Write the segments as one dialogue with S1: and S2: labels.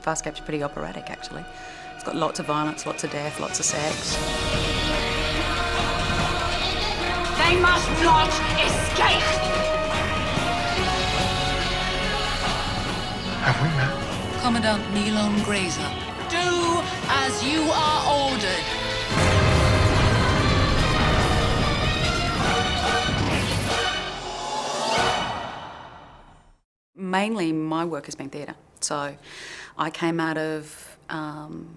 S1: Farscape's pretty operatic, actually. It's got lots of violence, lots of death, lots of sex.
S2: They must not escape!
S3: Have we met?
S4: Commandant Neelon Grazer, do as you are ordered.
S1: Mainly my work has been theatre. So I came out of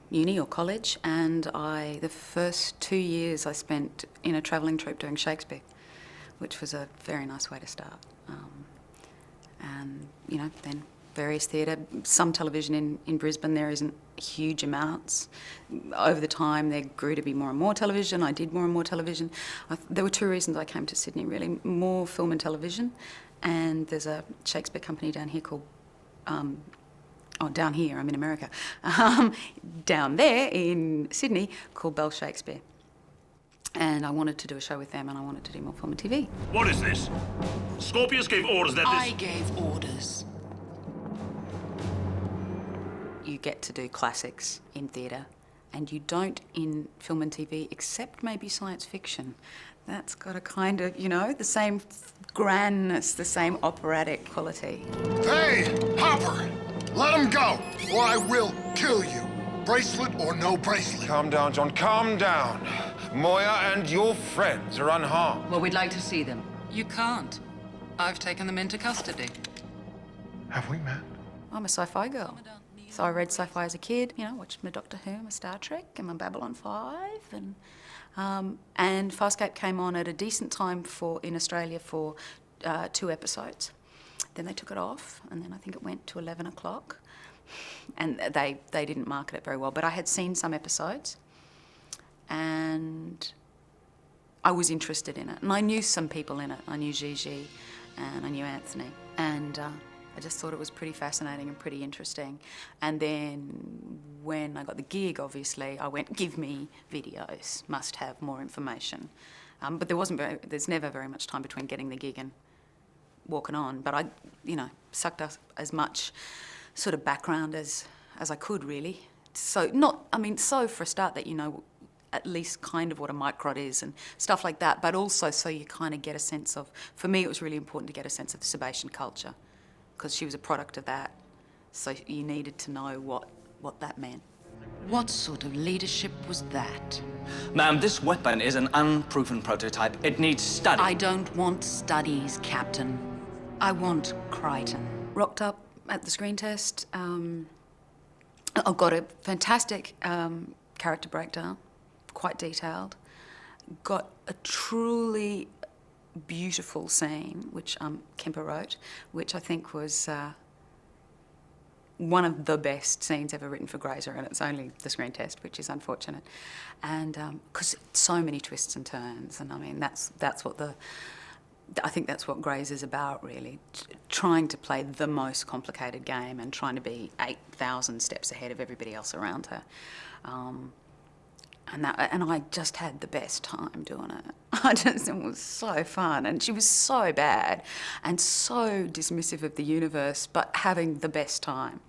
S1: uni or college, and the first 2 years I spent in a travelling troupe doing Shakespeare, which was a very nice way to start. And, you know, then various theatre, some television in Brisbane. There isn't huge amounts. Over the time there grew to be more and more television. I did more and more television. There were two reasons I came to Sydney, really. More film and television, and there's a Shakespeare company down here called down here, I'm in America, down there in Sydney called Bell Shakespeare. And I wanted to do a show with them, and I wanted to do more film and TV.
S5: What is this? Scorpius gave orders that
S4: I gave orders.
S1: You get to do classics in theatre, and you don't in film and TV, except maybe science fiction. That's got a kind of, you know, the same grandness, the same operatic quality.
S3: Hey, Hopper! Let him go, or I will kill you. Bracelet or no bracelet.
S6: Calm down, John, calm down. Moya and your friends are unharmed.
S4: Well, we'd like to see them. You can't. I've taken them into custody.
S3: Have we met?
S1: I'm a sci-fi girl. So I read sci-fi as a kid, you know, watched my Doctor Who, my Star Trek, and my Babylon 5, and Farscape came on at a decent time in Australia for 2 episodes. Then they took it off, and then I think it went to 11 o'clock, and they didn't market it very well. But I had seen some episodes, and I was interested in it, and I knew some people in it. I knew Gigi, and I knew Anthony, and I just thought it was pretty fascinating and pretty interesting. And then when I got the gig, obviously, I went, give me videos, must have more information. But there's never very much time between getting the gig and walking on. But I, you know, sucked up as much sort of background as I could, really. So so for a start that you know at least kind of what a microd is and stuff like that, but also so you kind of get a sense of, for me it was really important to get a sense of the Sebastian culture, because she was a product of that, so you needed to know what that meant.
S4: What sort of leadership was that?
S7: Ma'am, this weapon is an unproven prototype. It needs study.
S4: I don't want studies, Captain. I want Crichton.
S1: Rocked up at the screen test. I've got a fantastic character breakdown, quite detailed. Got a truly beautiful scene, which Kemper wrote, which I think was one of the best scenes ever written for Grazer, and it's only the screen test, which is unfortunate. And because so many twists and turns, and I mean that's what I think that's what Grazer's about, really, trying to play the most complicated game and trying to be 8,000 steps ahead of everybody else around her. And I just had the best time doing it. It was so fun, and she was so bad and so dismissive of the universe, but having the best time.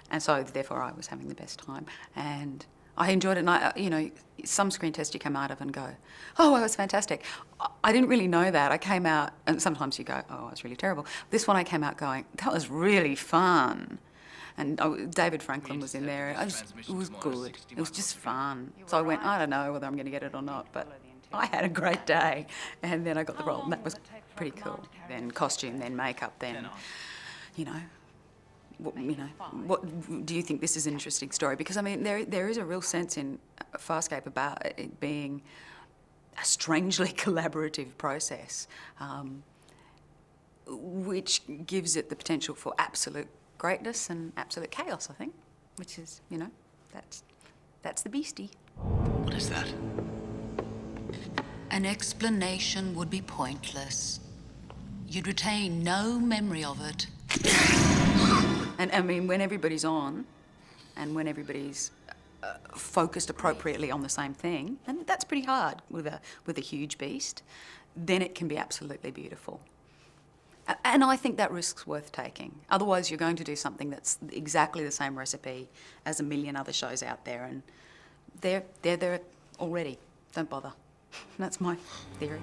S1: And so therefore I was having the best time, and I enjoyed it. And you know, some screen tests you come out of and go, oh, it was fantastic. I didn't really know that. I came out, and sometimes you go, oh, it was really terrible. This one I came out going, that was really fun. And David Franklin was in there. It was good. It was just fun. So I went, I don't know whether I'm going to get it or not, but I had a great day. And then I got the role, and that was pretty cool. Then costume, then makeup, then, you know, what do you think this is an interesting story? Because, I mean, there is a real sense in Farscape about it being a strangely collaborative process, which gives it the potential for absolute greatness and absolute chaos, I think, which is, you know, that's the beastie.
S7: What is that?
S4: An explanation would be pointless. You'd retain no memory of it.
S1: And I mean, when everybody's on, and when everybody's focused appropriately on the same thing, and that's pretty hard with a huge beast, then it can be absolutely beautiful. And I think that risk's worth taking. Otherwise, you're going to do something that's exactly the same recipe as a million other shows out there, and they're there already. Don't bother. That's my theory.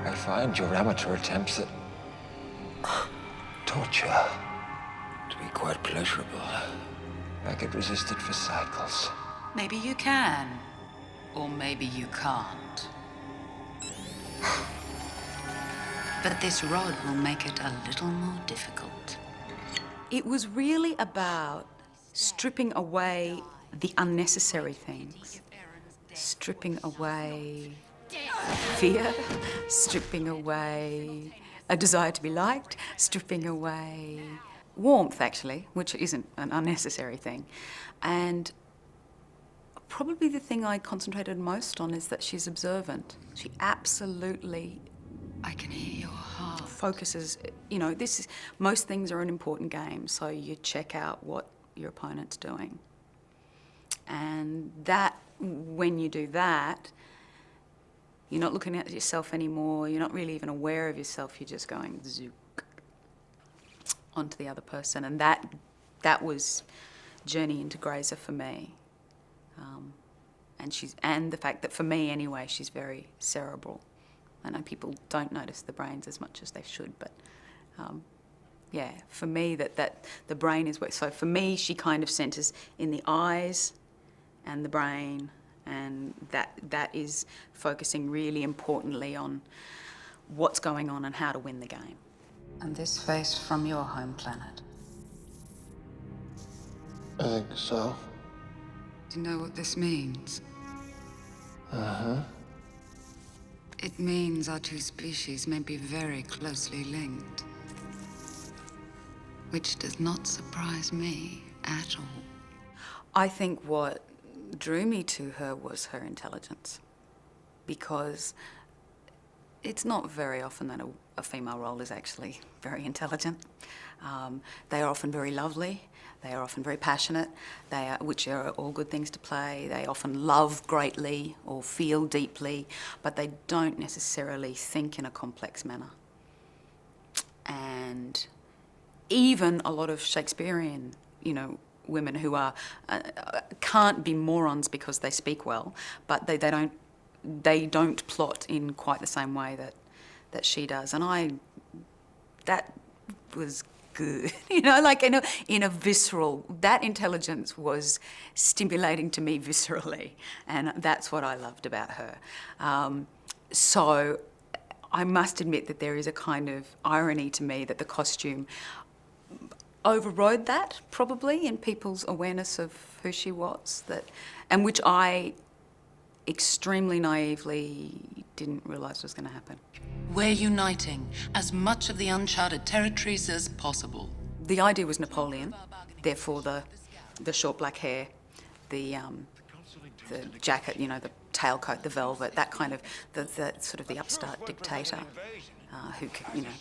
S6: I find your amateur attempts at torture to be quite pleasurable. I could resist it for cycles.
S4: Maybe you can, or maybe you can't. But this rod will make it a little more difficult.
S1: It was really about stripping away the unnecessary things. Stripping away fear, stripping away a desire to be liked, stripping away warmth, actually, which isn't an unnecessary thing. And probably the thing I concentrated most on is that she's observant. She absolutely
S4: I can hear your heart.
S1: focuses, most things are an important game, so you check out what your opponent's doing. And that, when you do that, you're not looking at yourself anymore, you're not really even aware of yourself, you're just going zook onto the other person. And that was Journey into Grazer for me. And the fact that, for me anyway, she's very cerebral. I know people don't notice the brains as much as they should, but for me, that the brain is where. So for me, she kind of centres in the eyes and the brain, and that is focusing really importantly on what's going on and how to win the game.
S4: And this face from your home planet.
S3: I think so.
S4: Do you know what this means?
S3: Uh-huh.
S4: It means our two species may be very closely linked. Which does not surprise me at all.
S1: I think what drew me to her was her intelligence, because it's not very often that a female role is actually very intelligent. They are often very lovely, they are often very passionate, which are all good things to play. They often love greatly or feel deeply, but they don't necessarily think in a complex manner. And even a lot of Shakespearean, women who are can't be morons because they speak well, but they don't plot in quite the same way that she does. And that was good, in a visceral, that intelligence was stimulating to me viscerally, and that's what I loved about her. So I must admit that there is a kind of irony to me that the costume overrode that, probably, in people's awareness of who she was, and which I extremely naively didn't realise was going to happen.
S4: We're uniting as much of the uncharted territories as possible.
S1: The idea was Napoleon, therefore the short black hair, the jacket, the tailcoat, the velvet, that kind of the sort of the upstart dictator who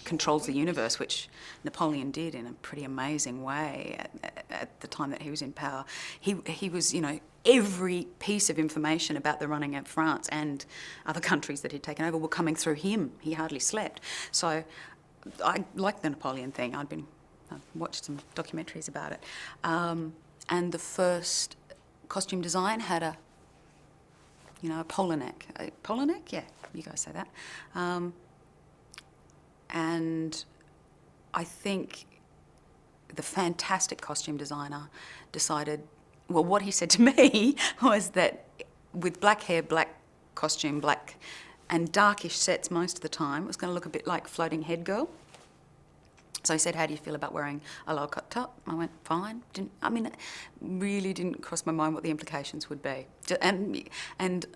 S1: controls the universe, which Napoleon did in a pretty amazing way at the time that he was in power. He was, every piece of information about the running of France and other countries that he'd taken over were coming through him. He hardly slept. So I liked the Napoleon thing. I'd watched some documentaries about it. And the first costume design had a polo neck. Polo neck? Yeah, you guys say that. And I think the fantastic costume designer decided, well, what he said to me was that with black hair, black costume, black and darkish sets most of the time, it was going to look a bit like Floating Head Girl. So he said, how do you feel about wearing a low-cut top? I went, fine. It really didn't cross my mind what the implications would be. And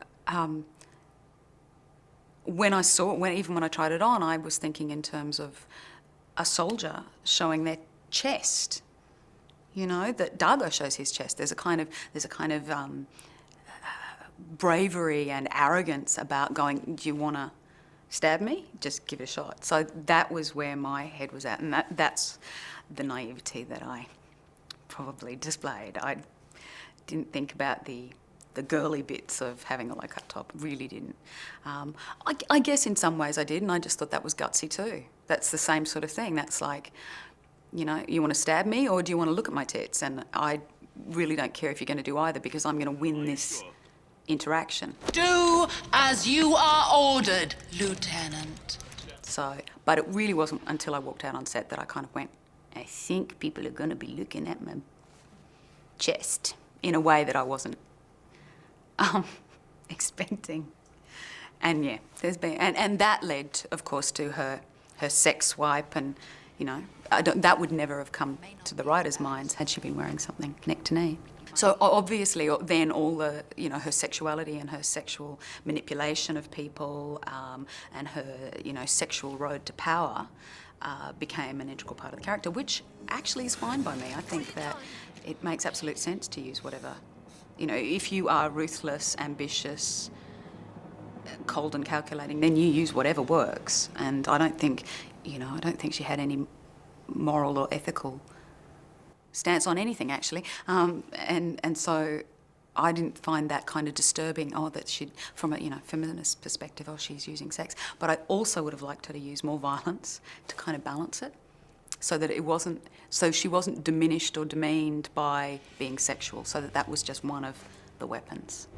S1: when I saw it, even when I tried it on, I was thinking in terms of a soldier showing their chest. That Dargo shows his chest. There's a kind of bravery and arrogance about going, do you want to stab me? Just give it a shot. So that was where my head was at, and that's the naivety that I probably displayed. I didn't think about the girly bits of having a low-cut top, really didn't. I guess in some ways I did, and I just thought that was gutsy too. That's the same sort of thing. That's like, you know, you want to stab me or do you want to look at my tits? And I really don't care if you're going to do either because I'm going to win this interaction.
S4: Do as you are ordered, Lieutenant.
S1: So, but it really wasn't until I walked out on set that I kind of went, I think people are going to be looking at my chest in a way that I wasn't expecting. And yeah, there's been, and that led, of course, to her sex swipe, and you know, that would never have come to the writer's minds had she been wearing something neck to knee. So obviously, then all the, you know, her sexuality and her sexual manipulation of people, and her, you know, sexual road to power became an integral part of the character, which actually is fine by me. I think that it makes absolute sense to use whatever, you know, if you are ruthless, ambitious, cold and calculating, then you use whatever works. And I don't think, you know, I don't think she had any moral or ethical stance on anything, actually. And so I didn't find that kind of disturbing, that she'd, from a, you know, feminist perspective, she's using sex. But I also would have liked her to use more violence to kind of balance it, so that it wasn't, so she wasn't diminished or demeaned by being sexual, so that was just one of the weapons.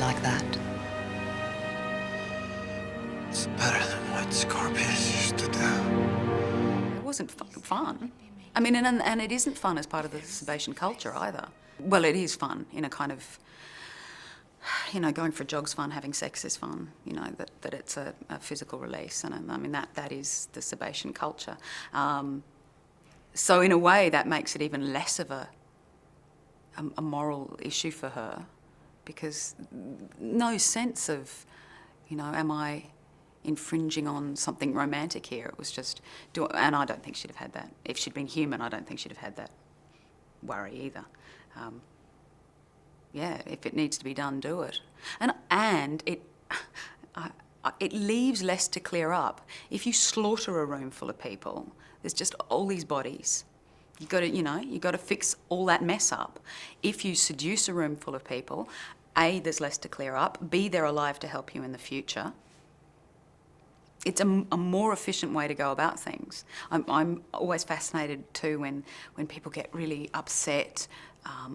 S4: Like that.
S6: It's better than what Scorpius used to do.
S1: It wasn't fun. I mean, and it isn't fun as part of the Sebastian culture either. Well, it is fun in a kind of, you know, going for a jog's fun, having sex is fun, you know, that it's a physical release. And I mean, that is the Sebastian culture. So in a way, that makes it even less of a moral issue for her, because no sense of, you know, am I infringing on something romantic here? It was just, and I don't think she'd have had that. If she'd been human, I don't think she'd have had that worry either. Yeah, if it needs to be done, do it. And it leaves less to clear up. If you slaughter a room full of people, there's just all these bodies. You got to fix all that mess up. If you seduce a room full of people, A, there's less to clear up. B, they're alive to help you in the future. It's a more efficient way to go about things. I'm always fascinated too when people get really upset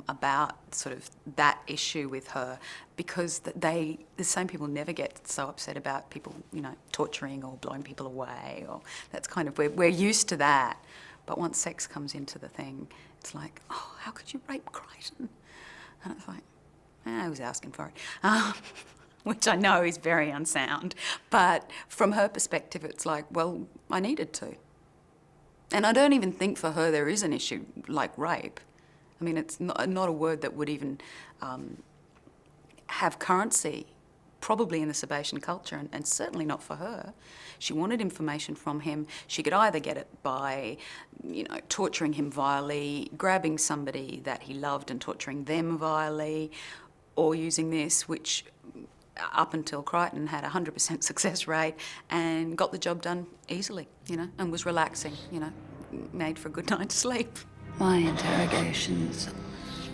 S1: about sort of that issue with her, because the same people never get so upset about people, you know, torturing or blowing people away, or that's kind of, we're used to that. But once sex comes into the thing, it's like, oh, how could you rape Crichton? And it's like, I was asking for it, which I know is very unsound. But from her perspective, it's like, well, I needed to. And I don't even think for her there is an issue like rape. I mean, it's not a word that would even have currency, probably in the Sebastian culture, and certainly not for her. She wanted information from him. She could either get it by, you know, torturing him vilely, grabbing somebody that he loved and torturing them vilely, or using this, which up until Crichton had a 100% success rate and got the job done easily, you know, and was relaxing, you know, made for a good night's sleep.
S4: My interrogations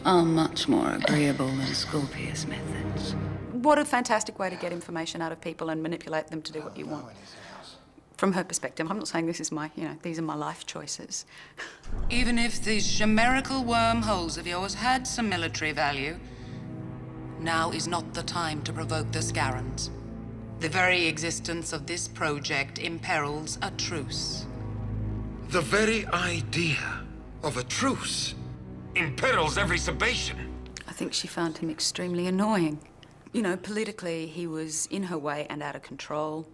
S4: are much more agreeable than Scorpius' methods.
S1: What a fantastic way to get information out of people and manipulate them to do what you want. From her perspective, I'm not saying this is my, you know, these are my life choices.
S4: Even if these chimerical wormholes of yours had some military value, now is not the time to provoke the Scarrans. The very existence of this project imperils a truce.
S3: The very idea of a truce imperils every Sebastian.
S1: I think she found him extremely annoying. You know, politically, he was in her way and out of control.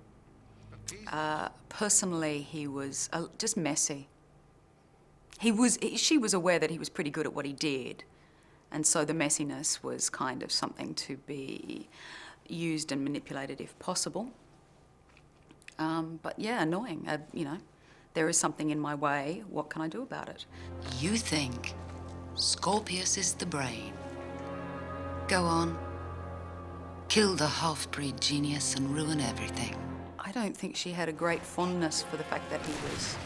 S1: Personally, he was just messy. She was aware that he was pretty good at what he did, and so the messiness was kind of something to be used and manipulated if possible. But yeah, annoying. You know, there is something in my way. What can I do about it?
S4: You think Scorpius is the brain. Go on. Kill the half-breed genius and ruin everything.
S1: I don't think she had a great fondness for the fact that he was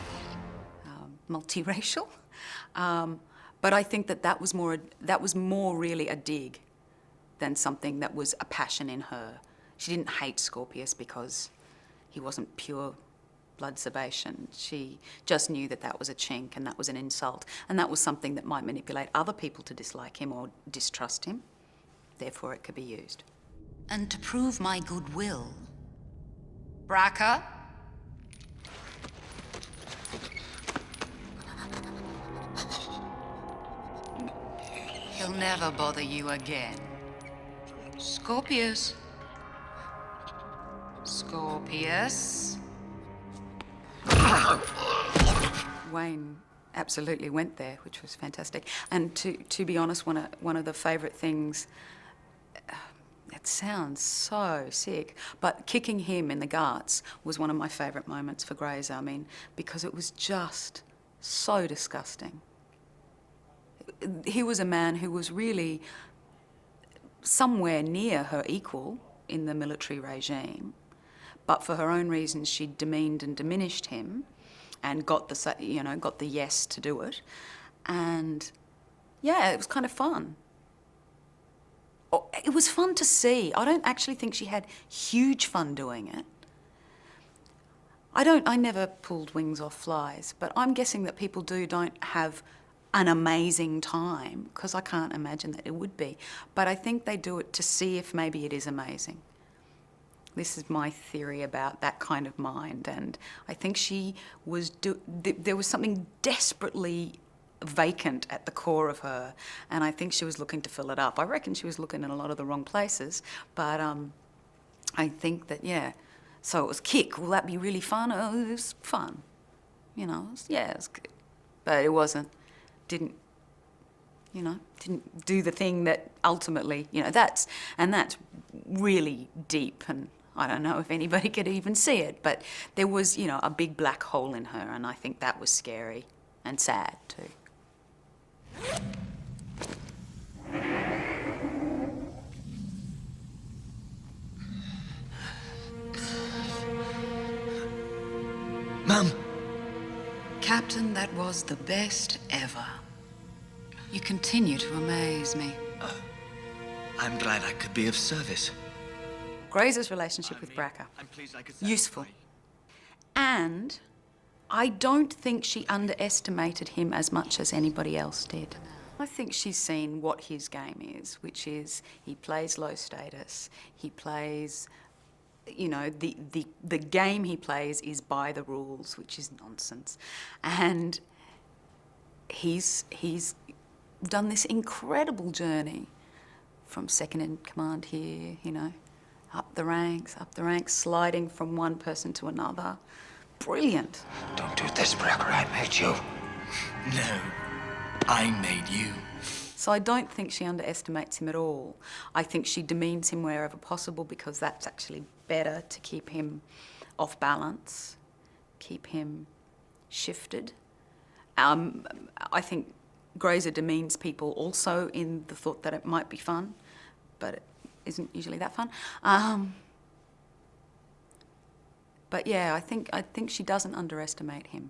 S1: multiracial. But I think that was more really a dig than something that was a passion in her. She didn't hate Scorpius because he wasn't pure blood Sebastian. She just knew that was a chink and that was an insult, and that was something that might manipulate other people to dislike him or distrust him. Therefore, it could be used.
S4: And to prove my goodwill, Braca, he'll never bother you again. Scorpius. Scorpius.
S1: Wayne absolutely went there, which was fantastic. And to be honest, one of the favourite things, it sounds so sick, but kicking him in the guts was one of my favourite moments for Grazer. I mean, because it was just so disgusting. He was a man who was really somewhere near her equal in the military regime, but for her own reasons she demeaned and diminished him and got the yes to do it. And yeah, it was kind of fun. It was fun to see. I don't actually think she had huge fun doing it. I never pulled wings off flies, but I'm guessing that people don't have an amazing time, because I can't imagine that it would be. But I think they do it to see if maybe it is amazing. This is my theory about that kind of mind, and I think she was there was something desperately vacant at the core of her, and I think she was looking to fill it up. I reckon she was looking in a lot of the wrong places, but I think that, yeah. So it was kick. Will that be really fun? Oh, it was fun. You know, it was good. But it wasn't, didn't do the thing that ultimately, that's really deep, and I don't know if anybody could even see it, but there was, a big black hole in her, and I think that was scary and sad too.
S6: Mum!
S4: Captain, that was the best ever. You continue to amaze me.
S6: I'm glad I could be of service.
S1: Grazer's relationship with Braca, useful. And I don't think she underestimated him as much as anybody else did. I think she's seen what his game is, which is he plays low status, he plays, the game he plays is by the rules, which is nonsense. And he's done this incredible journey from second in command here, up the ranks, sliding from one person to another. Brilliant.
S6: Don't do this, Braca. I made you. No, I made you.
S1: So I don't think she underestimates him at all. I think she demeans him wherever possible, because that's actually better to keep him off balance, keep him shifted. I think Grazer demeans people also in the thought that it might be fun, but it isn't usually that fun. But yeah, I think she doesn't underestimate him.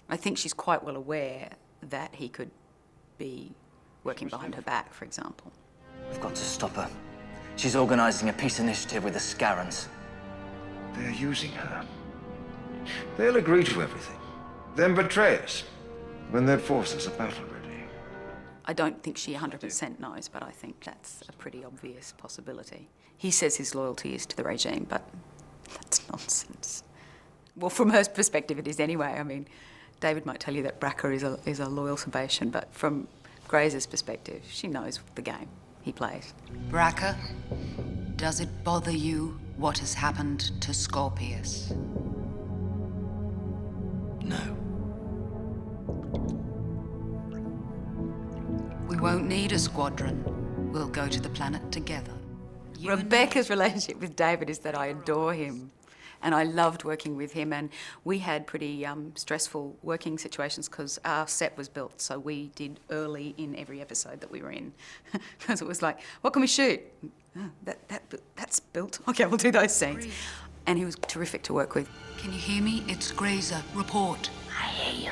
S1: I think she's quite well aware that he could be working behind her back, for example.
S7: We've got to stop her. She's organising a peace initiative with the Scarans.
S8: They're using her. They'll agree to everything, then betray us when their forces are battle ready.
S1: I don't think she 100% knows, but I think that's a pretty obvious possibility. He says his loyalty is to the regime, but that's nonsense. Well, from her perspective, it is anyway. I mean, David might tell you that Braca is a loyal Sebastian, but from Grazer's perspective, she knows the game he plays.
S4: Braca, does it bother you what has happened to Scorpius?
S6: No.
S4: We won't need a squadron. We'll go to the planet together.
S1: Rebecca's relationship with David is that I adore him. And I loved working with him, and we had pretty stressful working situations because our set was built, so we did early in every episode that we were in. Because it was like, what can we shoot? Oh, that's built. Okay, we'll do those scenes.
S4: Breathe.
S1: And he was terrific to work with.
S4: Can you hear me? It's Grazer. Report.
S2: I hear you.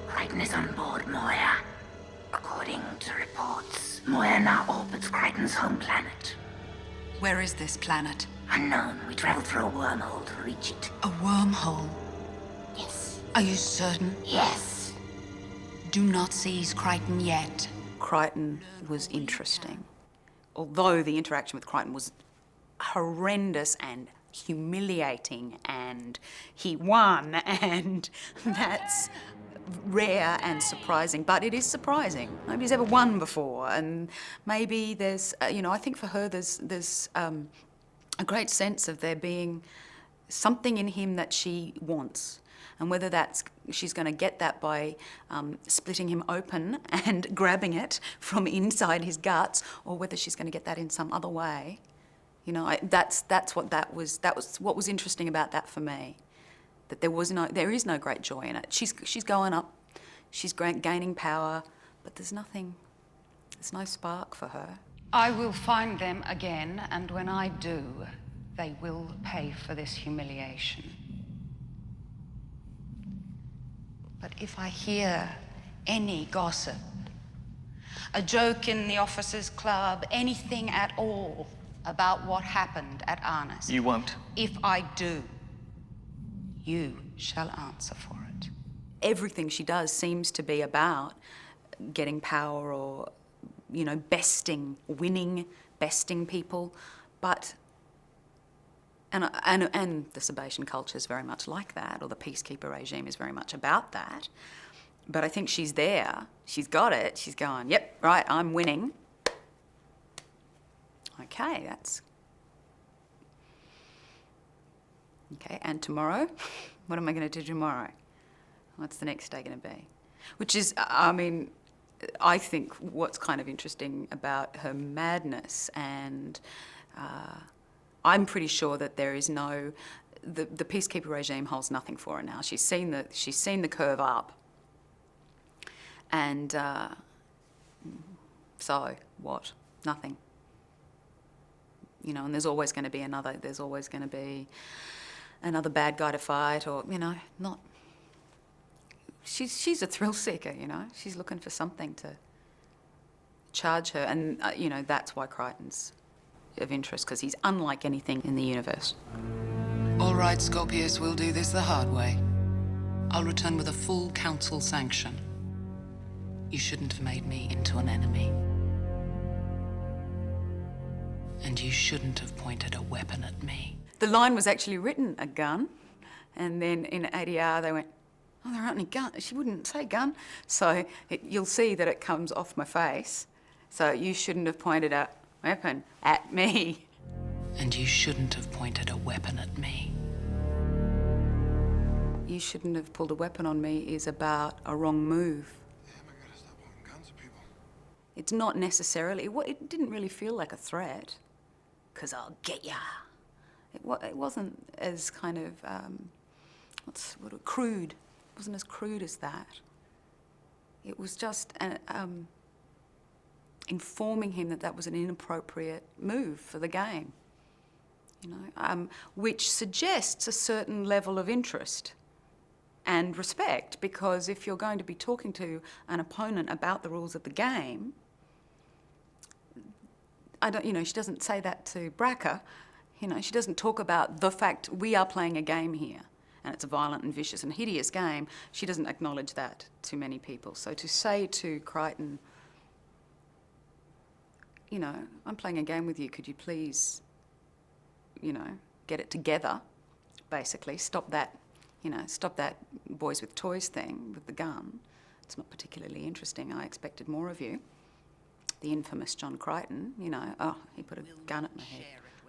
S2: Crichton is on board Moya. According to reports, Moya now orbits Crichton's home planet.
S4: Where is this planet?
S2: Unknown. We traveled through a wormhole to reach it.
S4: A wormhole.
S2: Yes.
S4: Are you certain?
S2: Yes.
S4: Do not seize Crichton yet.
S1: Crichton was interesting. Although the interaction with Crichton was horrendous and humiliating, and he won, and that's rare and surprising. But it is surprising. Nobody's ever won before, and maybe there's, I think for her there's a great sense of there being something in him that she wants. And whether she's going to get that by splitting him open and grabbing it from inside his guts, or whether she's going to get that in some other way, that's what what was interesting about that for me. That there is no great joy in it. She's going up, she's gaining power, but there's no spark for her.
S4: I will find them again, and when I do, they will pay for this humiliation. But if I hear any gossip, a joke in the officers' club, anything at all about what happened at Arnis...
S7: You won't.
S4: If I do, you shall answer for it.
S1: Everything she does seems to be about getting power or, besting people, but... And the Sebastian culture is very much like that, or the peacekeeper regime is very much about that. But I think she's there. She's got it. She's going, yep, right, I'm winning. Okay, Okay, and tomorrow? What am I going to do tomorrow? What's the next day going to be? Which is, I think what's kind of interesting about her madness, and... I'm pretty sure that there is the peacekeeper regime holds nothing for her now. She's seen the curve up, and so what? Nothing. And there's always going to be another bad guy to fight, or not. She's a thrill seeker, She's looking for something to charge her, and that's why Crichton's of interest, because he's unlike anything in the universe.
S4: All right, Scorpius, we'll do this the hard way. I'll return with a full council sanction. You shouldn't have made me into an enemy. And you shouldn't have pointed a weapon at me.
S1: The line was actually written, a gun, and then in ADR they went, oh, there aren't any guns. She wouldn't say gun. So you'll see that it comes off my face. So you shouldn't have pointed a weapon at me.
S4: And you shouldn't have pointed a weapon at me.
S1: You shouldn't have pulled a weapon on me is about a wrong move.
S3: Yeah, we gotta stop pointing guns at people.
S1: It's not necessarily, it didn't really feel like a threat, because I'll get ya. It wasn't as kind of, crude. It wasn't as crude as that. It was just informing him that was an inappropriate move for the game, which suggests a certain level of interest and respect, because if you're going to be talking to an opponent about the rules of the game, she doesn't say that to Bracker, she doesn't talk about the fact we are playing a game here, and it's a violent and vicious and hideous game. She doesn't acknowledge that to many people. So to say to Crichton, I'm playing a game with you, could you please, get it together, basically, stop that boys with toys thing with the gun. It's not particularly interesting. I expected more of you. The infamous John Crichton, he put a gun at my head.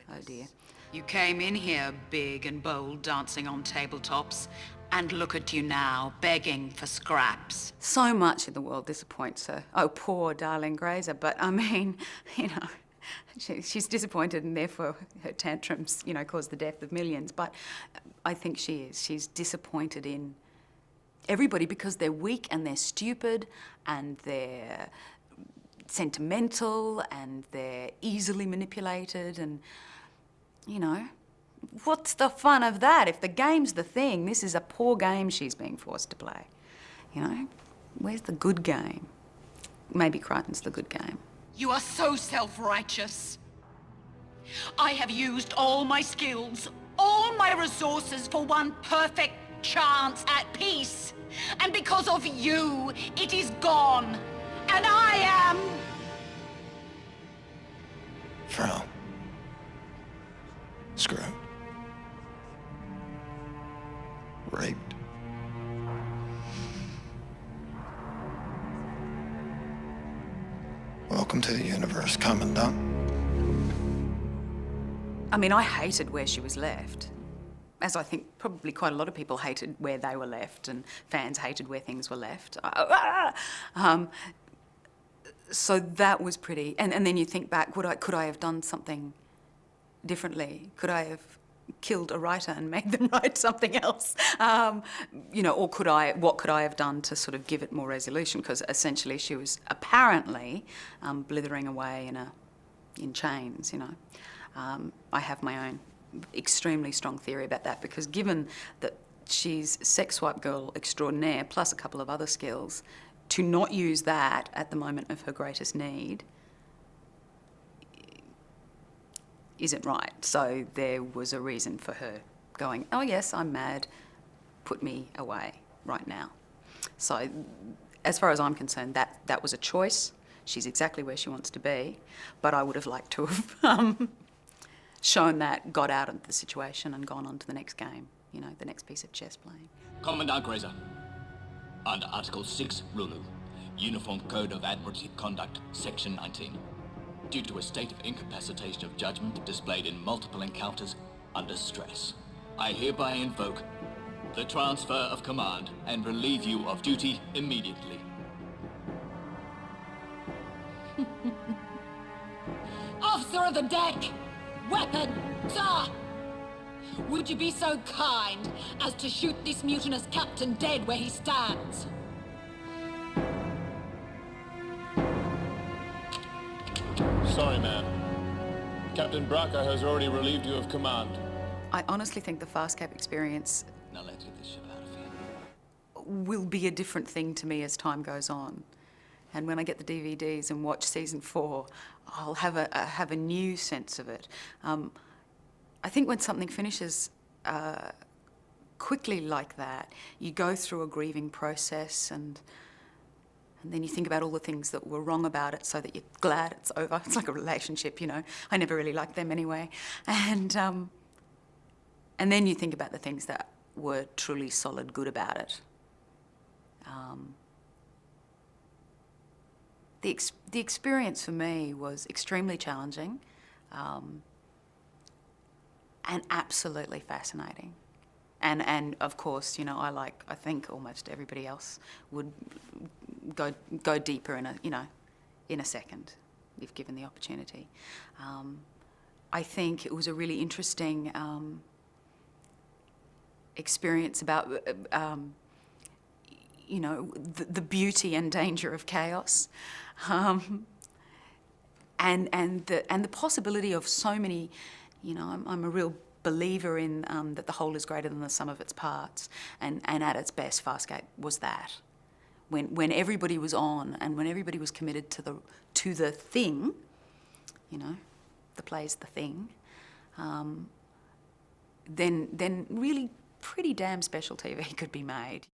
S1: Oh dear.
S4: You came in here big and bold, dancing on tabletops, and look at you now, begging for scraps.
S1: So much in the world disappoints her. Oh, poor darling Grazer. But she's disappointed, and therefore her tantrums, you know, cause the death of millions. But I think she is. She's disappointed in everybody because they're weak and they're stupid and they're sentimental and they're easily manipulated, and, you know, what's the fun of that? If the game's the thing, this is a poor game she's being forced to play. You know, where's the good game? Maybe Crichton's the good game.
S9: You are so self-righteous. I have used all my skills, all my resources for one perfect chance at peace. And because of you, it is gone. And I am...
S6: Frau. Screwed. Raped. Welcome to the universe, Commandant.
S1: I mean, I hated where she was left, as I think probably quite a lot of people hated where they were left, and fans hated where things were left. So that was pretty. And then you think back, could I have done something differently? Could I have killed a writer and made them write something else? You know, or what could I have done to sort of give it more resolution? Because essentially she was apparently blithering away in chains, you know. I have my own extremely strong theory about that, because given that she's sex swipe girl extraordinaire plus a couple of other skills, to not use that at the moment of her greatest need isn't right. So there was a reason for her going, oh yes, I'm mad, put me away right now. So as far as I'm concerned, that was a choice. She's exactly where she wants to be, but I would have liked to have shown that, got out of the situation and gone on to the next game, you know, the next piece of chess playing.
S10: Commandant Grazer, under Article 6, Rulu, Uniform Code of Admiralty Conduct, Section 19. Due to a state of incapacitation of judgment displayed in multiple encounters under stress, I hereby invoke the transfer of command and relieve you of duty immediately.
S9: Officer of the deck! Weapon, sir! Would you be so kind as to shoot this mutinous captain dead where he stands?
S11: Sorry, ma'am. Captain Braca has already relieved you of command.
S1: I honestly think the Farscape experience
S10: Now let's get this ship out of here.
S1: will be a different thing to me as time goes on. And when I get the DVDs and watch season 4, I'll have a new sense of it. I think when something finishes quickly like that, you go through a grieving process, and then you think about all the things that were wrong about it so that you're glad it's over. It's like a relationship, you know. I never really liked them anyway. And then you think about the things that were truly solid good about it. The experience for me was extremely challenging and absolutely fascinating. And of course, you know, I think almost everybody else would go deeper in a second if given the opportunity. I think it was a really interesting experience about you know, the beauty and danger of chaos, and the possibility of so many. You know, I'm a real believer in that the whole is greater than the sum of its parts, and at its best, Farscape was that. When everybody was on and when everybody was committed to the thing, you know, the play's the thing, then really pretty damn special TV could be made.